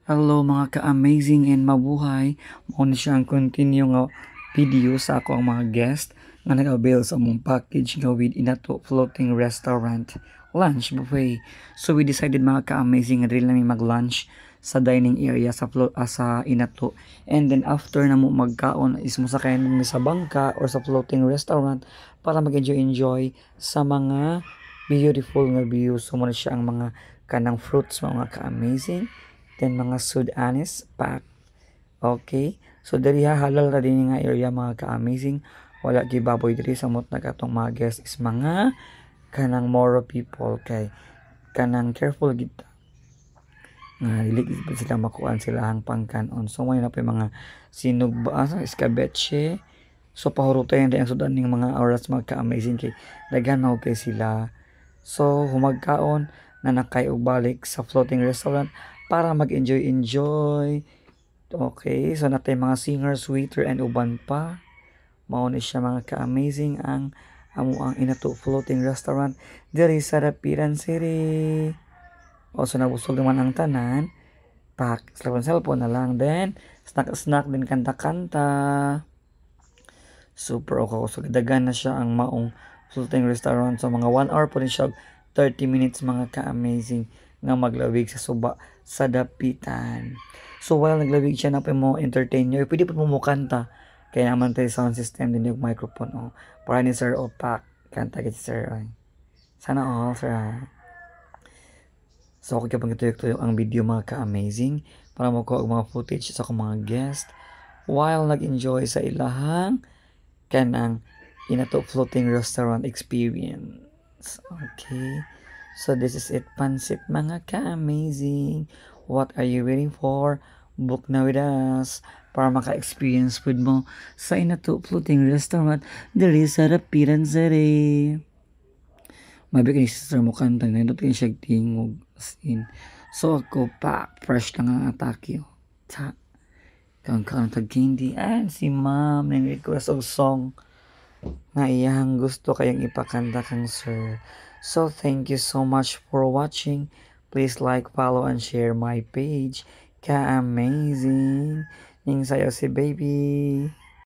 Hello mga ka-amazing and mabuhay. Mao ni siya ang continue nga video sa ako ang mga guest nga nag-avail sa among package nga with Inato Floating Restaurant lunch buffet. So we decided mga ka-amazing nga dili namin mag-lunch sa dining area sa Inato. And then after na mo magkaon is mo sakayan mo sa bangka or sa floating restaurant para mag-enjoy sa mga beautiful nga views. So mo na siya ang mga kanang fruits mga ka-amazing. Then mga sud anis pack. Okay? So diri halal ra din nga area mga ka-amazing. Wala gyud baboy diri samot na katong mga guests is mga kanang Moro people kay kanang careful gid nga dili gid sila makuan sila ang pangkanon. So mo na pa mga sinugba escabeche. So pahurutoy ang sudan ning mga oras mga ka-amazing kay daghan na kay sila. So humagkaon na nakay og balik sa floating restaurant para mag-enjoy. Okay, so natay mga singers, waiter, and uban pa. Mao ni siya mga ka-amazing ang amo ang Inato Floating Restaurant diri sa Dapitan City. O so nabusog naman ang tanan, pak cellphone na lang. Then, snack din kanta-kanta. Super okay. So dagan na siya ang maong floating restaurant. So mga 1 hour po rin siya, 30 minutes mga ka-amazing nga maglawig sa suba sa dapitan. So while naglawig siya na pa mo entertain nyo, pwede po mo kanta. Kaya naman tayo sound system din yung microphone. Oh. Para ni Sir Opak. Kanta kita Sir. Ay. Sana all Sir. So okay kapag ito ang video mga ka-amazing. Para mo ko ang mga footage sa akong mga guest. While nag-enjoy sa ilahang kanang Inato Floating Restaurant experience. Okay. So this is it, Pansit mga ka-amazing. What are you waiting for? Book na with us para maka-experience food mo sa Inato Floating Restaurant diri sa Dapitan City. Mabi ka ni sister mo kanta na ito siya tingog as in. So ako pa, fresh lang ang atake. Ta. Kang tag candy. And si ma'am nang request og song nga iyang gusto kayang ipakanta kang sir. So thank you so much for watching. Please like, follow, and share my page. Ka-amazing. Ning sayo si baby.